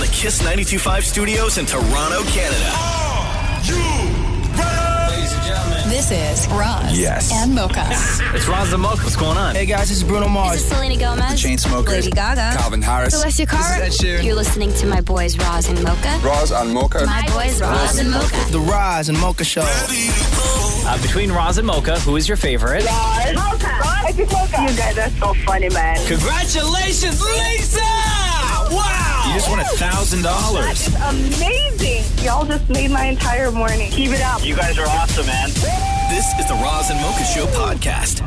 the Kiss 92.5 studios in Toronto, Canada. Are you ready? Ladies and gentlemen, This is Roz and Mocha. it's Roz and Mocha. What's going on? Hey guys, this is Bruno Mars. This is Selena Gomez. Chainsmokers. Lady Gaga. Calvin Harris. Celestia Cara. This is Ed Sheeran. You're listening to my boys Roz and Mocha. Roz and Mocha. My boys Roz and Mocha. The Roz and Mocha Show. Ready to go. Between Roz and Mocha, who is your favorite? You guys are so funny, man. Congratulations, Lisa! Wow! You just won $1,000. Amazing. Y'all just made my entire morning. Keep it up. You guys are awesome, man. This is the Roz and Mocha Show podcast.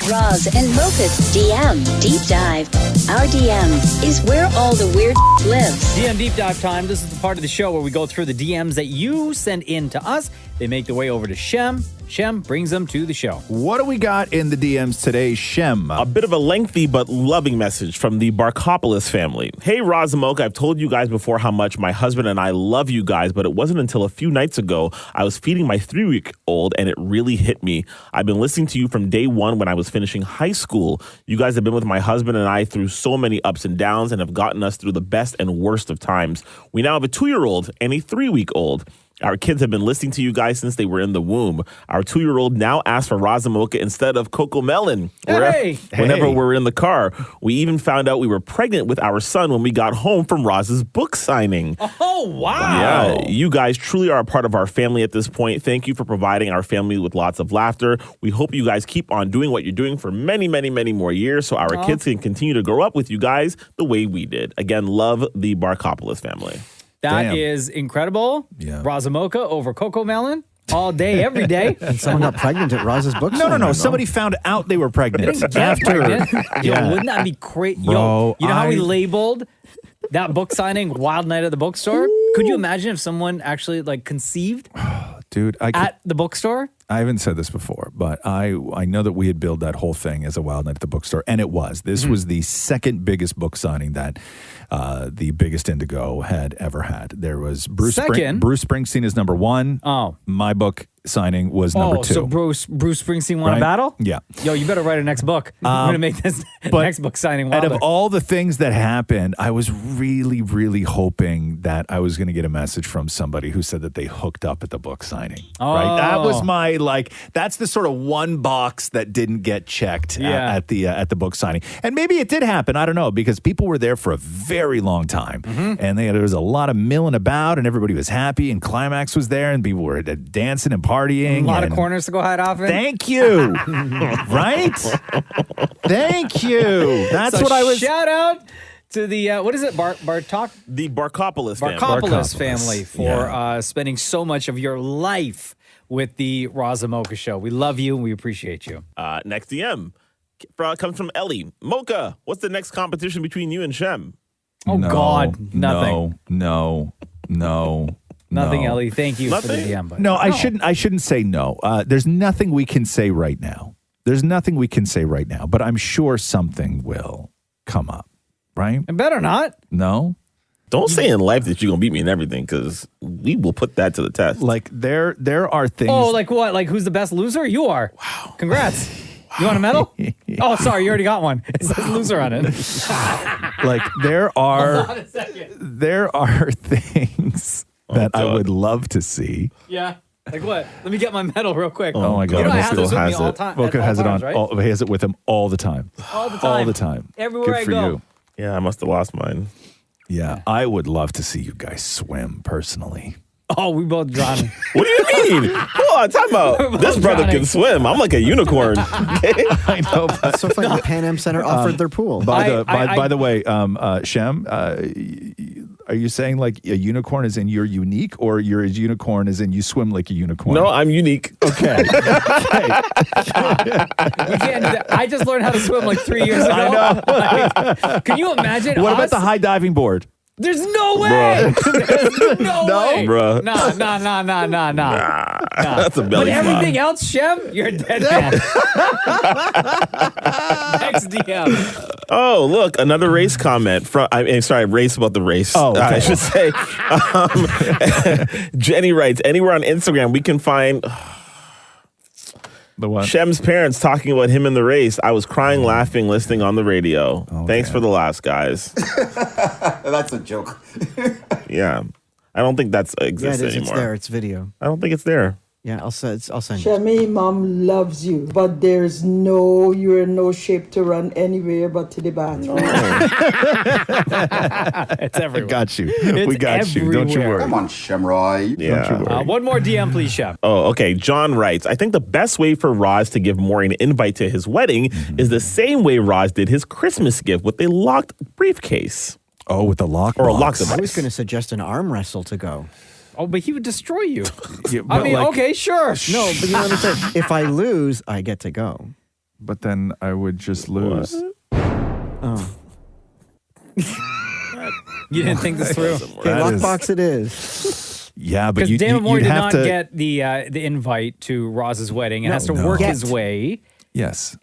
Roz and Mocha's DM Deep Dive. Our DM is where all the weird lives. DM Deep Dive time. This is the part of the show where we go through the DMs that you send in to us. They make their way over to Shem. Shem brings them to the show. What do we got in the DMs today, Shem? A bit of a lengthy but loving message from the Barkopoulos family. Hey, Roz and Mocha, I've told you guys before how much my husband and I love you guys, but it wasn't until a few nights ago I was feeding my 3-week-old and it really hit me. I've been listening to you from day one when I was finishing high school. You guys have been with my husband and I through so many ups and downs and have gotten us through the best and worst of times. We now have a 2-year-old and a 3-week-old. Our kids have been listening to you guys since they were in the womb. Our 2-year-old now asks for Roz and Mocha instead of Coco Melon. Whenever we're in the car. We even found out we were pregnant with our son when we got home from Roz's book signing. Oh, wow. Yeah, you guys truly are a part of our family at this point. Thank you for providing our family with lots of laughter. We hope you guys keep on doing what you're doing for many, many, many more years so our kids can continue to grow up with you guys the way we did. Again, love the Barkopoulos family. That is incredible. Yeah. Roz and Mocha over Coco Melon all day, every day. And someone got pregnant at Roz's book. No. Somebody found out they were pregnant. Pregnant. Yo, wouldn't that be crazy? Yo, you know how we labeled that book signing Wild Night at the Bookstore? Could you imagine if someone actually conceived Dude, at the bookstore? I haven't said this before, but I know that we had billed that whole thing as a Wild Night at the Bookstore, and it was. This was the second biggest book signing that the biggest Indigo had ever had. There was Bruce Springsteen is number one. Oh. My book signing was number two. So Bruce Springsteen won a battle? Yeah. Yo, you better write a next book. I'm going to make this next book signing wilder. Out of all the things that happened, I was really, really hoping that I was going to get a message from somebody who said that they hooked up at the book signing. Oh. Right? That was my, that's the sort of one box that didn't get checked at the book signing. And maybe it did happen. I don't know, because people were there for a very long time. And there was a lot of milling about and everybody was happy and Climax was there and people were dancing and partying. A lot of corners to go hide off in. Thank you. Right? Thank you. That's So what I was. Shout out to the, what is it, The Barkopoulos family. Barkopoulos family for spending so much of your life with the Roz and Mocha Show. We love you and we appreciate you. Next DM comes from Ellie. Mocha, what's the next competition between you and Shem? Oh, God. Nothing. No. Nothing, Ellie. Thank you for the DM. But No, I shouldn't say no. There's nothing we can say right now. But I'm sure something will come up, right? It better not. No? Don't say in life that you're going to beat me in everything, because we will put that to the test. There are things. Oh, like what? Like who's the best loser? You are. Wow. Congrats. You want a medal? Oh, sorry. You already got one. It says loser on it. There are Hold on a second. there are things that I would love to see. Yeah. Like what? Let me get my medal real quick. Oh my God. You know I have Mocha this with me has all it. the time. Mocha at all has it times, on. right? He has it with him all the time. All the time. All the time. Everywhere Good I for go. you. Yeah, I must have lost mine. Yeah, I would love to see you guys swim personally. Oh, we both drowning. What do you mean? Hold on, time out. This brother can swim. I'm like a unicorn. Okay? I know. But So funny. The Pan Am Center offered their pool. By the way, Shem, are you saying like a unicorn is in you're unique, or you're a unicorn is in you swim like a unicorn? No, I'm unique. Okay. We can't do that. I just learned how to swim like 3 years ago. I know. Can you imagine? What us? about the high diving board? There's no way. There's no way. Bruh. Nah. That's a belly But everything flop. else, Shem, you're a dead man. Next DM. Oh, look, another race comment from. Race about the race. Oh, okay. I should say. Jenny writes, anywhere on Instagram we can find. The what? Shem's parents talking about him in the race. I was crying, laughing, listening on the radio. Thanks for the laughs, guys. That's a joke. Yeah. I don't think that's exists anymore. It's there. It's video. I don't think it's there. Yeah, I'll send it. Shami, mom loves you, but you're in no shape to run anywhere but to the bathroom. It's everywhere. Got you. It's We got you. Don't you everywhere. worry. Come on, Shamroy. Yeah. Don't you worry. One more DM, please, Shem. Oh, okay. John writes, I think the best way for Roz to give Maury an invite to his wedding is the same way Roz did his Christmas gift with a locked briefcase. Oh, with the lock Or a box. lock device. I was going to suggest an arm wrestle to go. Oh, but he would destroy you. Yeah, I but mean, like- okay, sure. No, but you know what I'm saying? If I lose, I get to go. But then I would just lose. Oh. You didn't think this through. Okay, lockbox it is. Yeah, but Because David Moore you'd did have not to get the invite to Roz's wedding and has to No. work Yet. his way Yes.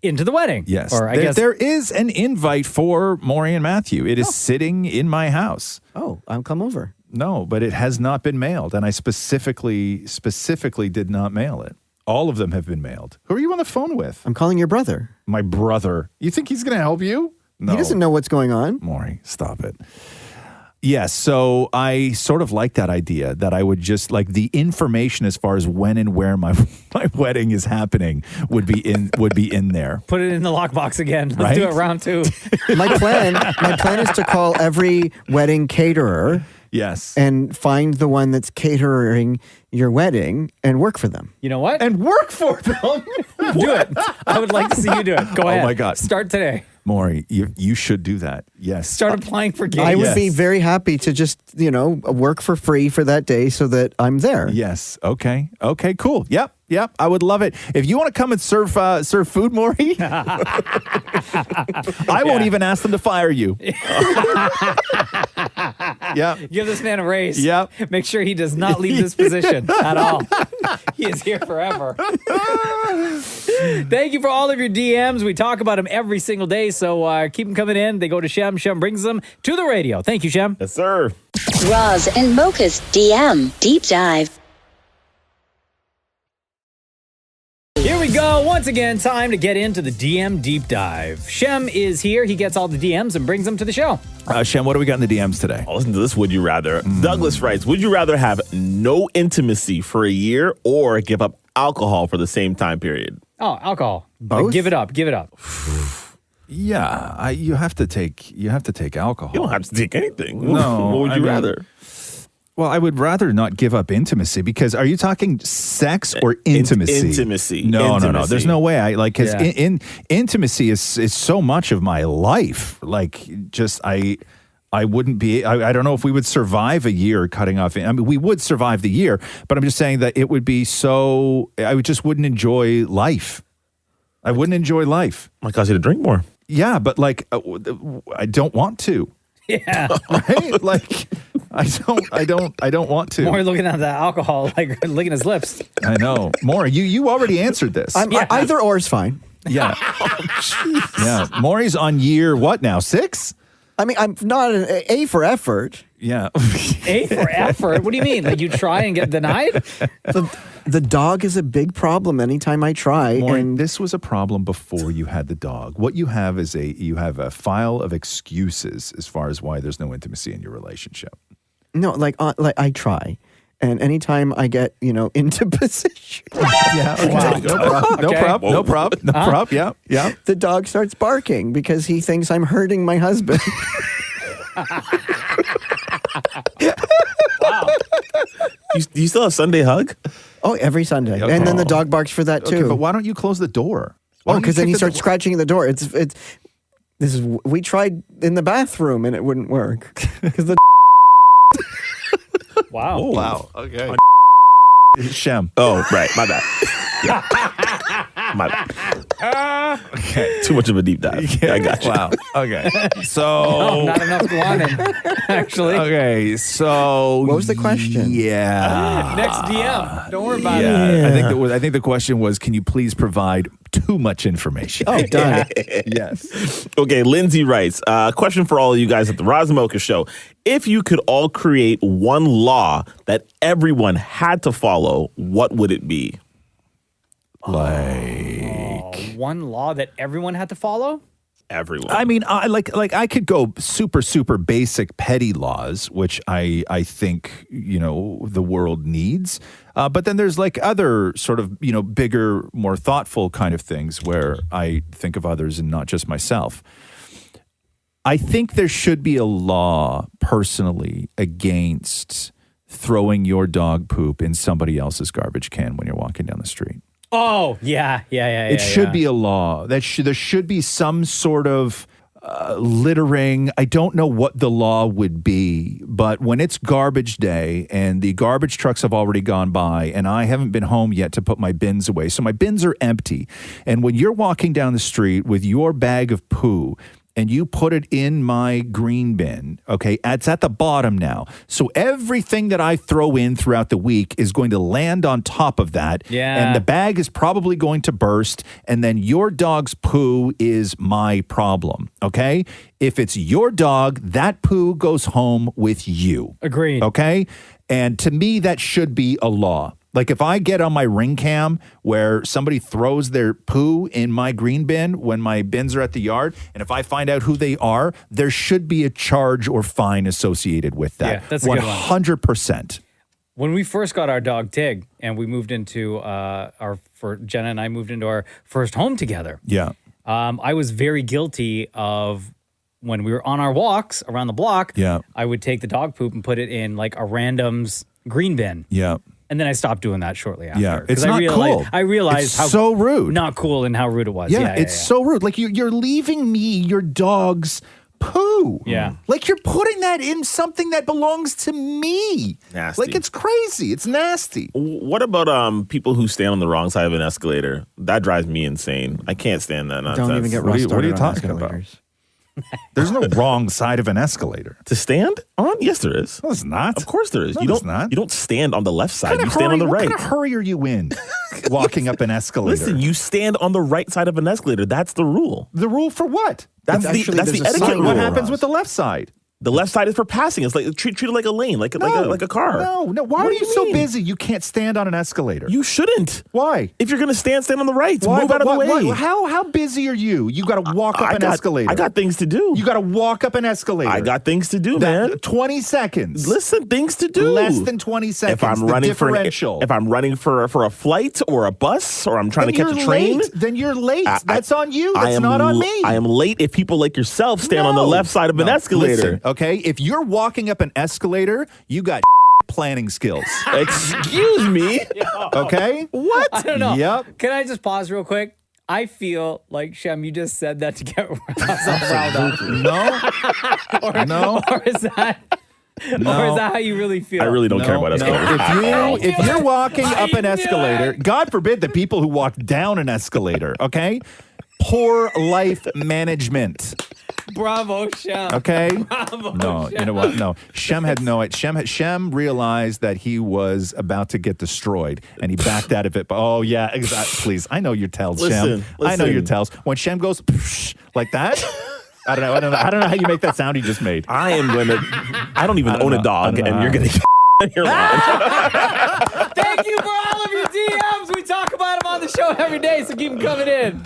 into the wedding. Yes. Or I there, guess there is an invite for Maury and Matthew. It is sitting in my house. Oh, I'll come over. No, but it has not been mailed, and I specifically did not mail it. All of them have been mailed. Who are you on the phone with? I'm calling your brother. My brother. You think he's going to help you? No. He doesn't know what's going on. Maury, stop it. Yes, so I sort of like that idea that I would just like the information as far as when and where my wedding is happening would be in there. put it in the lockbox again. Let's Right? do it round 2. My plan is to call every wedding caterer. Yes. And find the one that's catering your wedding and work for them. You know what? And work for them. Do it. I would like to see you do it. Go ahead. Oh my God. Start today. Maury, you should do that. Yes. Start applying for gigs. I would be very happy to just, work for free for that day so that I'm there. Yes. Okay. Okay, cool. Yep. I would love it. If you want to come and serve food, Maury, I won't even ask them to fire you. Yeah. Give this man a raise. Yep. Make sure he does not leave this position at all. He is here forever. Thank you for all of your DMs. We talk about them every single day, so keep them coming in. They go to Shem. Shem brings them to the radio. Thank you, Shem. Yes, sir. Roz and Mocha's DM Deep Dive. Here we go. Once again, time to get into the DM Deep Dive. Shem is here. He gets all the DMs and brings them to the show. Shem, what do we got in the DMs today? Oh, listen to this. Would you rather? Douglas writes, would you rather have no intimacy for a year or give up alcohol for the same time period? Oh, alcohol. Both? Like, give it up. Give it up. Yeah, you have to take alcohol. You don't have to take anything. No, What would you rather? Well, I would rather not give up intimacy because are you talking sex or intimacy? Intimacy. No. There's no way. Because Yeah. intimacy is so much of my life. Like, just I wouldn't be. I don't know if we would survive a year cutting off. I mean, we would survive the year, but I'm just saying that it would be so. I just wouldn't enjoy life. I wouldn't enjoy life. Might cause you to drink more. Yeah, but like, I don't want to. Yeah. Right? Like, I don't want to. More looking at the alcohol, like licking his lips. I know. Maury, you already answered this. Either or is fine. Yeah. Yeah. Maury's on year what now? 6? I mean, I'm not an A for effort. Yeah. A for effort? What do you mean? Like you try and get denied? The dog is a big problem anytime I try. Maury, And this was a problem before you had the dog. What you have is you have a file of excuses as far as why there's no intimacy in your relationship. no, like I try. And anytime I get, into position, Yeah. Okay. No problem. Yeah. the dog starts barking because he thinks I'm hurting my husband. Do you still have Sunday hug? Oh, every Sunday. Okay. And then the dog barks for that Okay, too. but why don't you close the door? Why Oh, don't you because then kick he the starts door? scratching at the door. We tried in the bathroom and it wouldn't work. Because the Wow. Wow. Okay. Shem. Oh, right. My bad. Yeah. My bad. Okay. Too much of a deep dive. I got you. Wow. Okay. So. No, not enough guanin, actually. Okay. So. What was the question? Yeah. Next DM. Don't worry about it. Yeah. I think the question was, can you please provide too much information? Oh, done. Yes. Okay, Lindsay writes, question for all of you guys at the Roz and Mocha Show. If you could all create one law that everyone had to follow, what would it be? Like one law that everyone had to follow? Everyone. I mean, I could go super basic petty laws, which I think, the world needs. But then there's like other sort of, bigger, more thoughtful kind of things where I think of others and not just myself. I think there should be a law personally against throwing your dog poop in somebody else's garbage can when you're walking down the street. Oh, yeah. It should be a law. There should be some sort of littering. I don't know what the law would be, but when it's garbage day and the garbage trucks have already gone by and I haven't been home yet to put my bins away, so my bins are empty. And when you're walking down the street with your bag of poo, and you put it in my green bin, okay, it's at the bottom now. So everything that I throw in throughout the week is going to land on top of that. Yeah. And the bag is probably going to burst. And then your dog's poo is my problem, okay? If it's your dog, that poo goes home with you. Agreed. Okay? And to me, that should be a law. Like if I get on my Ring Cam where somebody throws their poo in my green bin when my bins are at the yard, and if I find out who they are, there should be a charge or fine associated with that. Yeah, that's a good one. 100%. When we first got our dog Tig and we moved into Jenna and I moved into our first home together. Yeah. I was very guilty of when we were on our walks around the block. Yeah. I would take the dog poop and put it in like a random's green bin. Yeah. And then I stopped doing that shortly after. Yeah, it's 'Cause not cool. I realized It's how so rude. Not cool and how rude it was. Yeah, it's so rude. Like you're leaving me your dog's poo. Yeah. Like you're putting that in something that belongs to me. Nasty. Like it's crazy. It's nasty. What about people who stand on the wrong side of an escalator? That drives me insane. I can't stand that nonsense. Don't even get What are you started on talking about? escalators. There's no wrong side of an escalator. To stand on? Yes, there is. No, it's not. Of course there is. No, You there's don't. not. You don't stand on the left side. What You stand on the What right. kind of hurry are you in walking up an escalator? Listen, you stand on the right side of an escalator. That's the rule. The rule for what? That's the Actually, that's the there's a etiquette sign rule. What happens with the left side? The left side is for passing. It's like treat it like a lane, like a car. No. Why What are do you you so mean? busy you can't stand on an escalator? You shouldn't. Why? If you're gonna stand on the right. Why? Move out of the way. How busy are you? You got to walk up an escalator. I got things to do. You got to walk up an escalator. I got things to do, man. 20 seconds. Listen, things to do. Less than 20 seconds. If I'm the running differential. if I'm running for a flight or a bus or I'm trying Then to catch a you're train, late. Then you're late. That's on you. I That's am not on l- me. I am late if people like yourself stand on the left side of an escalator. Listen, okay, if you're walking up an escalator, you got planning skills. Excuse me. Okay? What? I don't know. Yep. Can I just pause real quick? I feel like, Shem, you just said that to get myself riled up. No. Or is that... No. Or is that how you really feel? I really don't care about escalators. If you're walking up an escalator, God forbid the people who walk down an escalator, okay? Poor life management. Bravo, Shem. Okay. Bravo, No, Shem. you know what? No, Shem had no it. Shem realized that he was about to get destroyed, and he backed out of it. But oh yeah, exactly. Please, I know your tells, Shem. I know your tells. When Shem goes psh, like that, I don't know how you make that sound he just made. I am gonna. I don't even own a dog, and you're gonna. You're Thank you for all of your DMs. We talk about them on the show every day, so keep them coming in.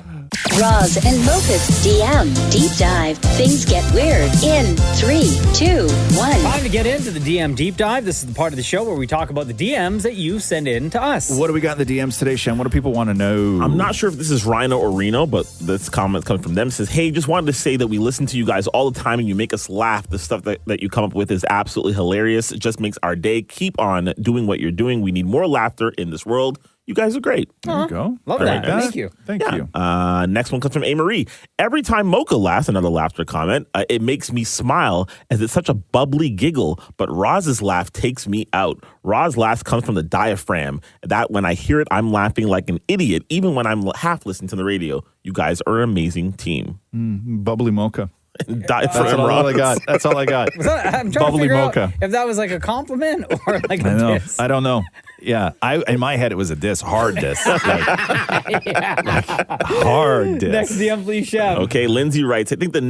Roz and Mocha's DM Deep Dive. Things get weird in 3, 2, 1. Time to get into the DM Deep Dive. This is the part of the show where we talk about the DMs that you send in to us. What do we got in the DMs today, Shem? What do people want to know? I'm not sure if this is Rhino or Reno, but this comment coming from them says, hey, just wanted to say that we listen to you guys all the time and you make us laugh. The stuff that you come up with is absolutely hilarious. It just makes our day. Keep on doing what you're doing. We need more laughter in this world. You guys are great. There you go. Love Very that. nice. Thank you. Thank you. Next one comes from A. Marie. Every time Mocha laughs, another laughter comment, it makes me smile as it's such a bubbly giggle, but Roz's laugh takes me out. Roz's laugh comes from the diaphragm. That when I hear it, I'm laughing like an idiot, even when I'm half listening to the radio. You guys are an amazing team. Bubbly Mocha. That's all I got. That's all I got. I'm trying Bubbly to figure mocha. out if that was like a compliment or like a I know. diss. I don't know. Yeah, in my head it was a diss, hard diss, like hard diss. Next DM, please, Shem. Okay, Lindsay writes, I think the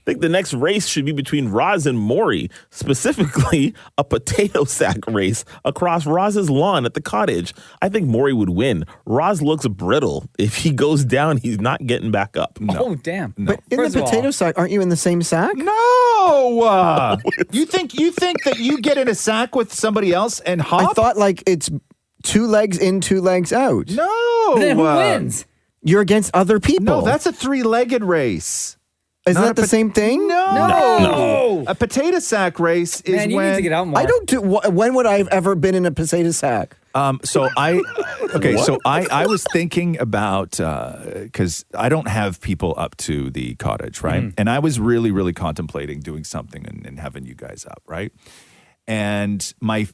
I think the next race should be between Roz and Maury, specifically a potato sack race across Roz's lawn at the cottage. I think Maury would win. Roz looks brittle. If he goes down, he's not getting back up. No. Oh, damn. No. But in the potato sack, aren't you in the same sack? No. You think that you get in a sack with somebody else and hop? I thought like it's 2 legs in, 2 legs out. No. Then who wins? You're against other people. No, that's a 3-legged race. Isn't that the same thing? No. A potato sack race is Man, you when need to get out more. I don't do. When would I have ever been in a potato sack? So I was thinking about because I don't have people up to the cottage, right? And I was really, really contemplating doing something and having you guys up, right? And my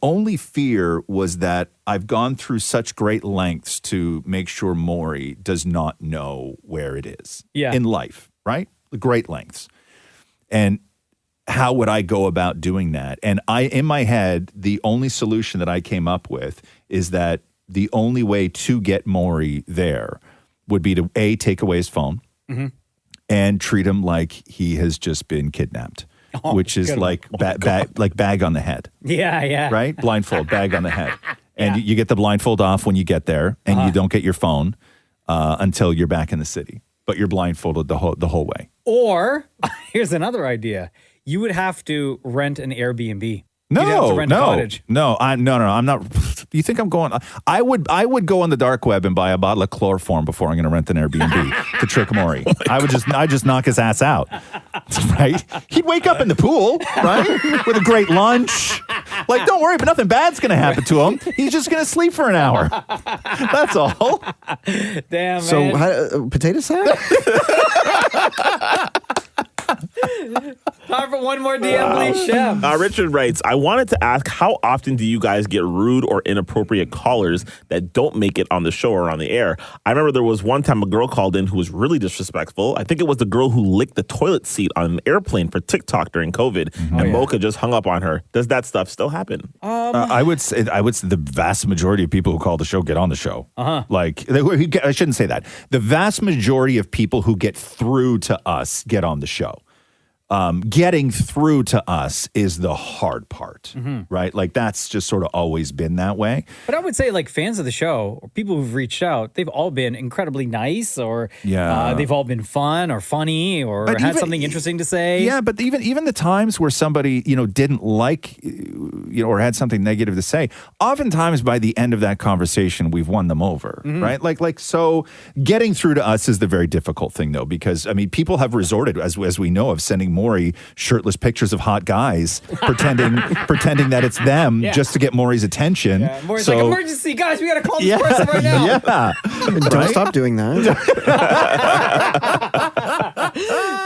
only fear was that I've gone through such great lengths to make sure Maury does not know where it is in life, right? Great lengths. And how would I go about doing that? And in my head, the only solution that I came up with is that the only way to get Maury there would be to take away his phone and treat him like he has just been kidnapped. Which is like bag on the head. Yeah. Right? Blindfold, bag on the head. And you get the blindfold off when you get there, and you don't get your phone until you're back in the city. But you're blindfolded the whole way. Or, here's another idea. You would have to rent an Airbnb. No, You'd have to rent a cottage. No, I'm not. You think I'm going? I would go on the dark web and buy a bottle of chloroform before I'm going to rent an Airbnb to trick Maury. I just knock his ass out, right? He'd wake up in the pool, right, with a great lunch. Like, don't worry, but nothing bad's going to happen to him. He's just going to sleep for an hour. That's all. Damn, man. So, potato sack? Time for one more DM, please, Shem. Richard writes, I wanted to ask, how often do you guys get rude or inappropriate callers that don't make it on the show or on the air? I remember there was one time a girl called in who was really disrespectful. I think it was the girl who licked the toilet seat on an airplane for TikTok during COVID, and Mocha just hung up on her. Does that stuff still happen? I would say the vast majority of people who call the show get on the show. Like, I shouldn't say that. The vast majority of people who get through to us get on the show. Getting through to us is the hard part, right? Like, that's just sort of always been that way. But I would say, like, fans of the show or people who've reached out, they've all been incredibly nice, or they've all been fun or funny, or had something interesting to say. Yeah, but even the times where somebody, didn't like, or had something negative to say, oftentimes by the end of that conversation, we've won them over, right? So getting through to us is the very difficult thing, though, because, I mean, people have resorted, as we know, of sending Maury shirtless pictures of hot guys, pretending that it's them just to get Maury's attention. Yeah, Maury's like, emergency, guys, we got to call this person right now. Yeah. Don't stop doing that.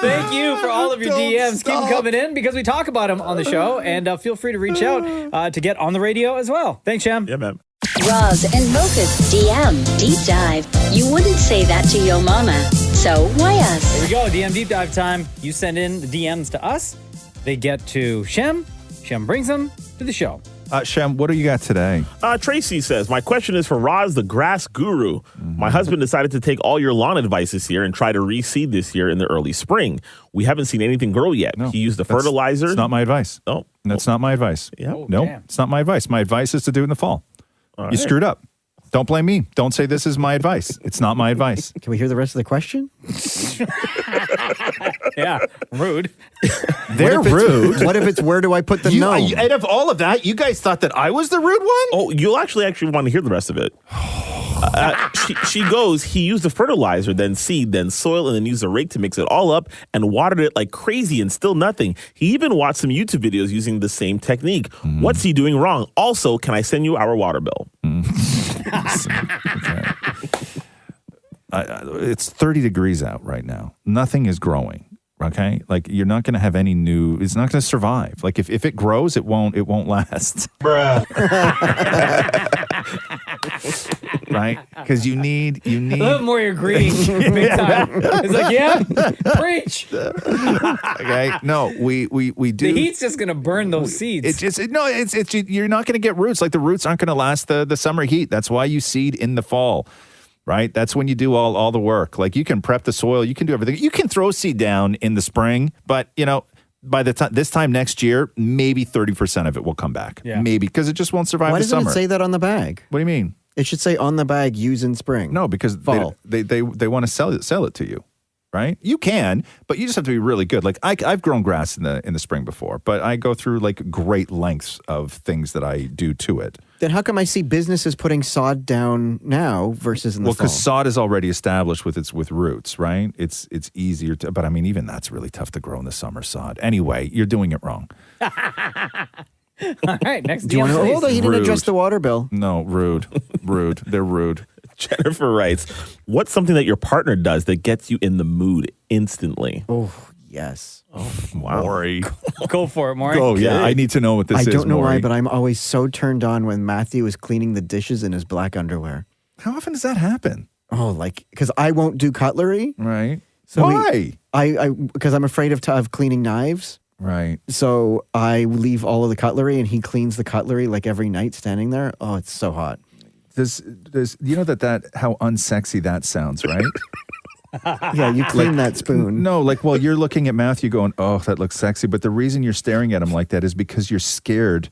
Thank you for all of your DMs. Keep them coming in because we talk about them on the show, and feel free to reach out to get on the radio as well. Thanks, Shem. Yeah, man. Roz and Mocha's DM Deep Dive. You wouldn't say that to your mama, so why us? Here we go, DM Deep Dive time. You send in the DMs to us. They get to Shem. Shem brings them to the show. Shem, what do you got today? Tracy says, my question is for Roz, the grass guru. My husband decided to take all your lawn advice this year and try to reseed this year in the early spring. We haven't seen anything grow yet. No, he used the fertilizer. It's not my advice. Oh. That's not my advice. Yeah. No, it's not my advice. My advice is to do it in the fall. You screwed up. Don't blame me. Don't say this is my advice. It's not my advice. Can we hear the rest of the question? Yeah, rude. They're rude. What if it's where do I put the gnome? Out of all of that, you guys thought that I was the rude one? Oh, you'll actually want to hear the rest of it. She goes, he used the fertilizer, then seed, then soil, and then used a rake to mix it all up and watered it like crazy and still nothing. He even watched some YouTube videos using the same technique. What's he doing wrong? Also, can I send you our water bill? It's 30 degrees out right now. Nothing is growing. Okay, like you're not going to have any new. It's not going to survive. Like if it grows, it won't last. Bruh. Right? Because you need. A little more agreeing big time. It's like, yeah, preach. Okay, no, we do. The heat's just going to burn those seeds. You're not going to get roots. Like the roots aren't going to last the summer heat. That's why you seed in the fall. right? That's when you do all the work. Like you can prep the soil, you can do everything. You can throw seed down in the spring, but by the time this time next year, maybe 30% of it will come back. Yeah. Maybe because it just won't survive Why the doesn't summer. it say that on the bag? What do you mean? It should say on the bag, use in spring. No, because Fall. they want to sell it to you, right? You can, but you just have to be really good. Like I've grown grass in the spring before, but I go through like great lengths of things that I do to it. Then how come I see businesses putting sod down now versus in the fall? Well, because sod is already established with roots, right? It's easier to, but I mean, even that's really tough to grow in the summer, sod. Anyway, you're doing it wrong. All right, next Do you want to hold on? He didn't address the water bill. No, rude. They're rude. Jennifer writes, what's something that your partner does that gets you in the mood instantly? Oh, yes. Oh, wow. Maury. Go for it, Maury. Oh, yeah. I need to know what this is, I don't know Maury. why, but I'm always so turned on when Matthew is cleaning the dishes in his black underwear. How often does that happen? Oh, because I won't do cutlery. Right. So Why? Because I'm afraid of cleaning knives. Right. So I leave all of the cutlery and he cleans the cutlery like every night standing there. Oh, it's so hot. There's you know that how unsexy that sounds, right? Yeah, you clean that spoon. No, well, you're looking at Matthew going, oh, that looks sexy. But the reason you're staring at him like that is because you're scared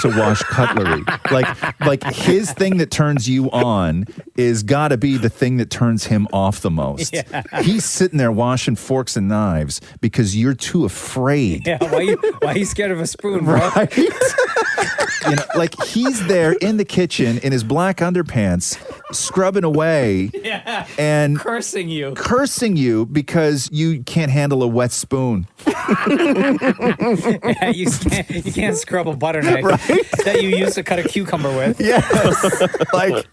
to wash cutlery. Like his thing that turns you on is got to be the thing that turns him off the most. Yeah. He's sitting there washing forks and knives because you're too afraid. Yeah, why are you scared of a spoon, bro? Right? Like he's there in the kitchen in his black underpants, scrubbing away and cursing you because you can't handle a wet spoon. Yeah, you can't scrub a butter knife that you used to cut a cucumber with. Yes. Like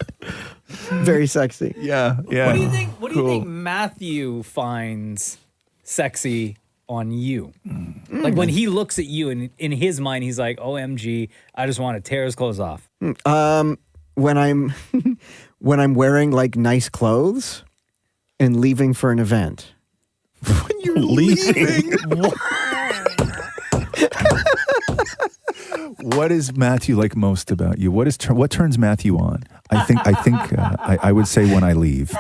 very sexy. Yeah. What do you think? What do you think Matthew finds sexy on you? Like when he looks at you and in his mind he's like, OMG, I just want to tear his clothes off. When I'm wearing like nice clothes and leaving for an event. When you're leaving. What is Matthew like most about you? What turns Matthew on? I think I would say when I leave.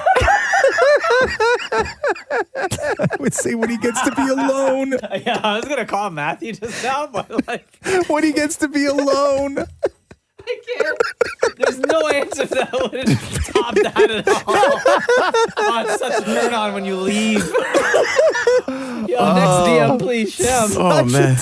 I would say when he gets to be alone. Yeah, I was gonna call Matthew just now, but like when he gets to be alone. I can't. There's no answer that would top that at all. Oh, it's such a turn on when you leave. Yo, next DM, please, Shem. Oh, man.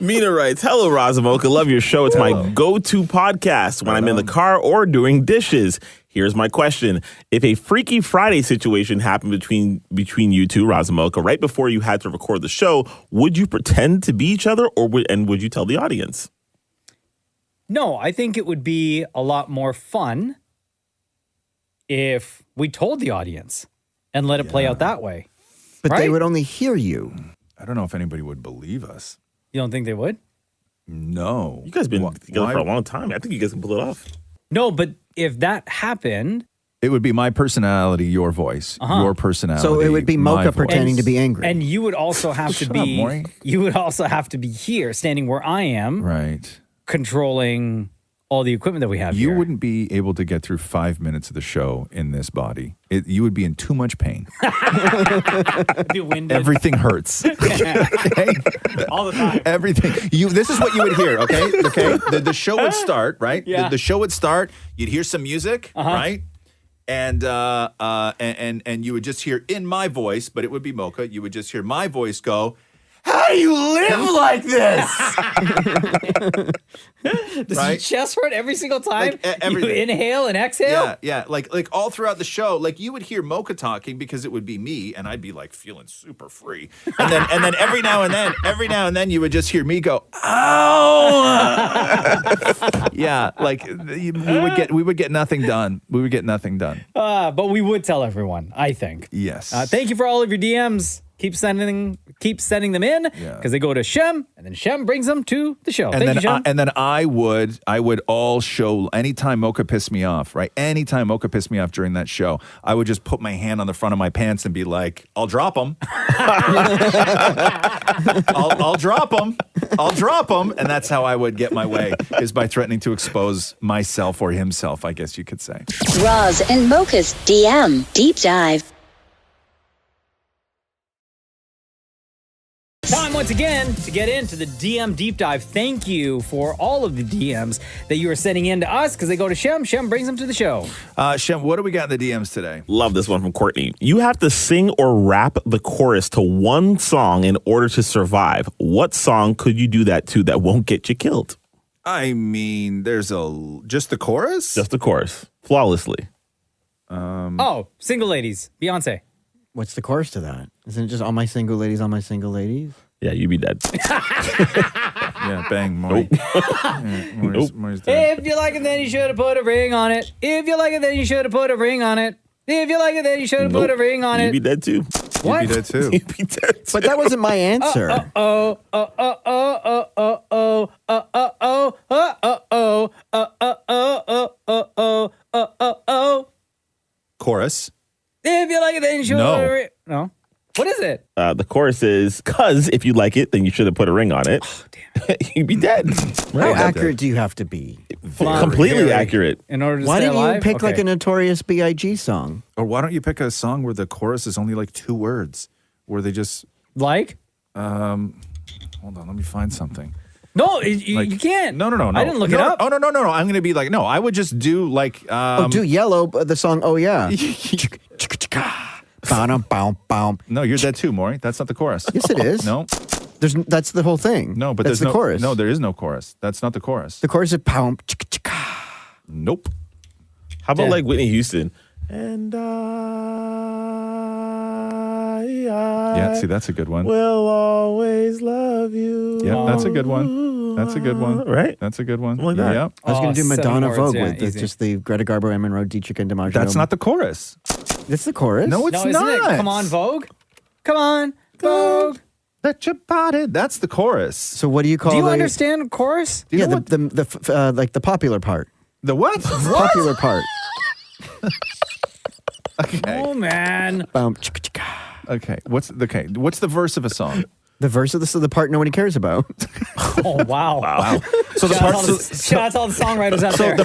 Mina writes, hello, Razamoka. Love your show. It's my go-to podcast when I'm in the car or doing dishes. Here's my question. If a Freaky Friday situation happened between you two, Razamoka, right before you had to record the show, would you pretend to be each other and would you tell the audience? No, I think it would be a lot more fun if we told the audience and let it play out that way. But right? they would only hear you. I don't know if anybody would believe us. You don't think they would? No. You guys been together for a long time. I think you guys can pull it off. No, but if that happened... It would be my personality, your voice, your personality. So it would be Mocha pretending to be angry. And you would also have to be... You would also have to be here, standing where I am. Right. Controlling all the equipment that we have You here. wouldn't be able to get through 5 minutes of the show in this body. You would be in too much pain. Be winded. Everything hurts. Okay? All the time. Everything. This is what you would hear, okay? Okay. The show would start, right? Yeah. The show would start. You'd hear some music, right? And you would just hear in my voice, but it would be Mocha. You would just hear my voice go, how do you live like this? Does Right? your chest hurt every single time? Like, everything. You inhale and exhale? Yeah. Like all throughout the show, like you would hear Mocha talking because it would be me, and I'd be like feeling super free. And then every now and then you would just hear me go, ow. Yeah, like we would get nothing done. We would get nothing done. But we would tell everyone, I think. Yes. Thank you for all of your DMs. Keep sending them in because they go to Shem, and then Shem brings them to the show. Thank you, Shem. And then I would all show anytime Mocha pissed me off, right? Anytime Mocha pissed me off during that show, I would just put my hand on the front of my pants and be like, I'll drop them. I'll drop them. I'll drop him, and that's how I would get my way, is by threatening to expose myself or himself, I guess you could say. Roz and Mocha's DM Deep Dive. Time once again to get into the DM deep dive. Thank you for all of the DMs that you are sending in to us because they go to Shem. Shem brings them to the show. Shem, what do we got in the DMs today? Love this one from Courtney. You have to sing or rap the chorus to one song in order to survive. What song could you do that to that won't get you killed? I mean, there's just the chorus? Just the chorus. Flawlessly. Single Ladies. Beyonce. What's the chorus to that? Isn't it just all my single ladies, all my single ladies? Yeah, you'd be dead. Yeah, bang, Maury. Nope. If you like it, then you should have put a ring on it. If you like it, then you should have put a ring on it. If you like it, then you should have put a ring on it. You'd be dead too. What? You'd be dead too. You'd be dead too. But that wasn't my answer. Chorus. If you like it, then you should No. have put a ring. No. What is it? The chorus is, cause if you like it, then you should have put a ring on it. Oh, damn. You'd be dead. How accurate do you have to be? Completely accurate. In order to Why stay didn't alive? you pick like Okay. a Notorious B.I.G. song? Or why don't you pick a song where the chorus is only like 2 words? Where they just... Like? Hold on, let me find something. No, you can't. No. I didn't look it up. Oh, no. I'm going to be like, no, I would just do like... do Yellow, the song, oh yeah. No, you're dead too, Maury. That's not the chorus. Yes, it is. No. That's the whole thing. No, but that's there's the chorus. No, there is no chorus. That's not the chorus. The chorus is pound. Nope. How about Yeah. like Whitney Houston? And Yeah, see, that's a good one. will always love you. Yeah, that's a good one. That's a good one. Right? That's a good one. Like that. Yeah. I was going to do 7 Madonna words, Vogue yeah, with easy. just the Greta Garbo, Emin Road, Dietrich and DiMaggio. That's not the chorus. That's the chorus. No, it's No, isn't not. it? Come on, Vogue. Come on, Vogue. Let your body. That's the chorus. So what do you call Do you the... understand chorus? Do you Yeah, know the like the popular part. the what? Popular part. Okay. Oh man. Boom. Okay. What's the verse of a song? The verse of the part nobody cares about. Oh wow. Wow. So the Shout out part, to all the- shout out to all the songwriters out there. the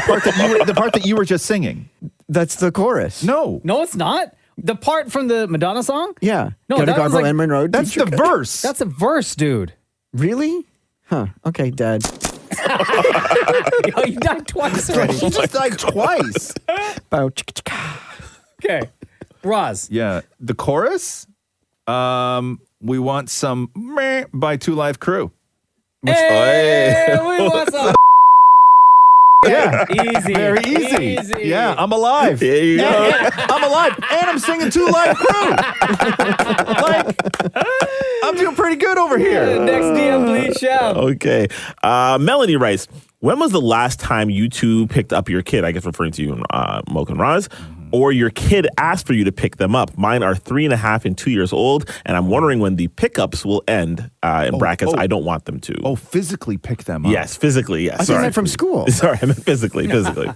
part that you were just singing. That's the chorus. No. No, it's not. The part from the Madonna song? Yeah. No, Greta that was Garbo, like- Emin Road. That's the Dietrich. verse. That's a verse, dude. Really? Huh. Okay, Dad. Yo, you died twice already. He just died twice. Bow. Okay. Roz. Yeah. The chorus. We want some meh by 2 Live Crew. Hey, we want some. Yeah. Easy. Very easy. Yeah, I'm alive. There you go. I'm alive, and I'm singing 2 Live Crew. Like, I'm doing pretty good over here. Next DM, please, Chef. Okay. Melanie writes, when was the last time you two picked up your kid? I guess referring to you and Mocha and Roz. Or your kid asked for you to pick them up. Mine are 3.5 and 2 years old, and I'm wondering when the pickups will end. In brackets, I don't want them to. Oh, physically pick them up. Yes, physically, yes. I think that from school. Sorry, I meant physically. Physically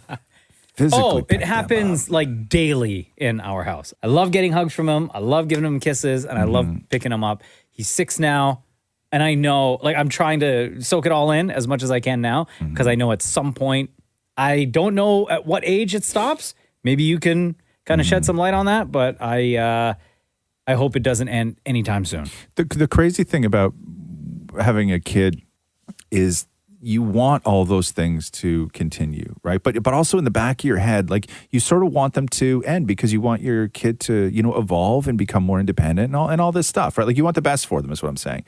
Oh, pick it happens like daily in our house. I love getting hugs from him. I love giving him kisses, and I love picking him up. He's 6 now, and I know, like, I'm trying to soak it all in as much as I can now because I know at some point, I don't know at what age it stops. Maybe you can kind of shed some light on that, but I hope it doesn't end anytime soon. The crazy thing about having a kid is you want all those things to continue, right? But also in the back of your head, like you sort of want them to end because you want your kid to, evolve and become more independent and all this stuff, right? Like you want the best for them is what I'm saying.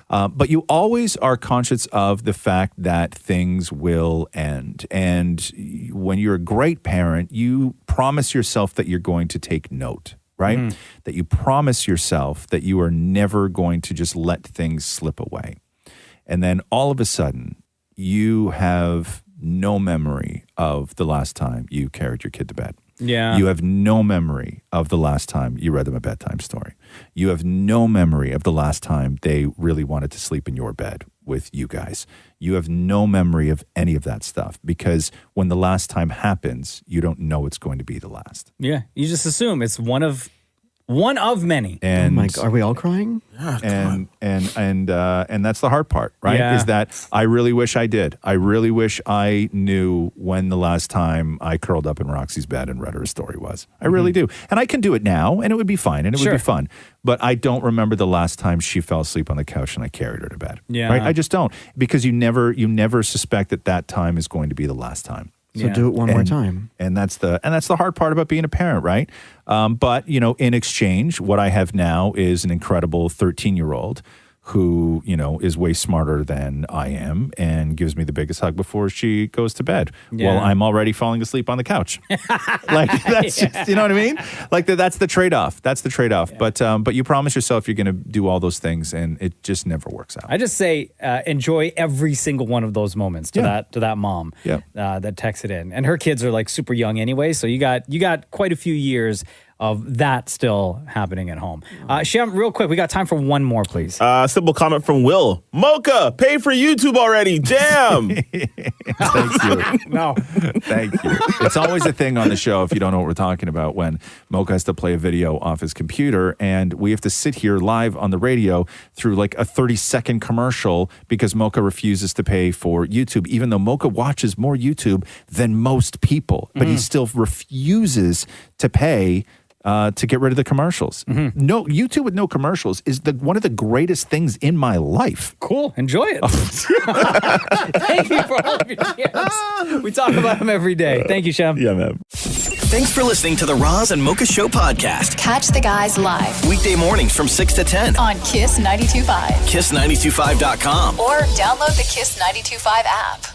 But you always are conscious of the fact that things will end. And when you're a great parent, you promise yourself that you're going to take note, right? That you promise yourself that you are never going to just let things slip away. And then all of a sudden, you have no memory of the last time you carried your kid to bed. Yeah. You have no memory of the last time you read them a bedtime story. You have no memory of the last time they really wanted to sleep in your bed with you guys. You have no memory of any of that stuff because when the last time happens, you don't know it's going to be the last. Yeah, you just assume it's one of One of many. And oh my God, are we all crying? And that's the hard part, right? Yeah. Is that I really wish I did. I really wish I knew when the last time I curled up in Roxy's bed and read her a story was. I really do. And I can do it now, and it would be fine, and it would be fun. But I don't remember the last time she fell asleep on the couch and I carried her to bed. Yeah. Right? I just don't. Because you never suspect that time is going to be the last time. So do it one more time. And that's the hard part about being a parent, right? But, in exchange, what I have now is an incredible 13-year-old who, is way smarter than I am and gives me the biggest hug before she goes to bed. Yeah. While I'm already falling asleep on the couch. Like, that's just, you know what I mean? Like, that's the trade-off. That's the trade-off. Yeah. But you promise yourself you're going to do all those things, and it just never works out. I just say enjoy every single one of those moments to that mom that texted in. And her kids are like super young anyway, so you got quite a few years of that still happening at home. Shem, real quick, we got time for one more, please. Simple comment from Will. Mocha, pay for YouTube already. Damn. Thank you. No. Thank you. It's always a thing on the show, if you don't know what we're talking about, when Mocha has to play a video off his computer and we have to sit here live on the radio through like a 30-second commercial because Mocha refuses to pay for YouTube, even though Mocha watches more YouTube than most people, but he still refuses to pay to get rid of the commercials. No, YouTube with no commercials is one of the greatest things in my life. Cool. Enjoy it. Thank you for all of your tips. We talk about them every day. Thank you, Shem. Yeah, man. Thanks for listening to the Roz and Mocha Show podcast. Catch the guys live Weekday mornings from 6 to 10. on Kiss 92.5 Kiss925.com. or download the Kiss 92.5 app.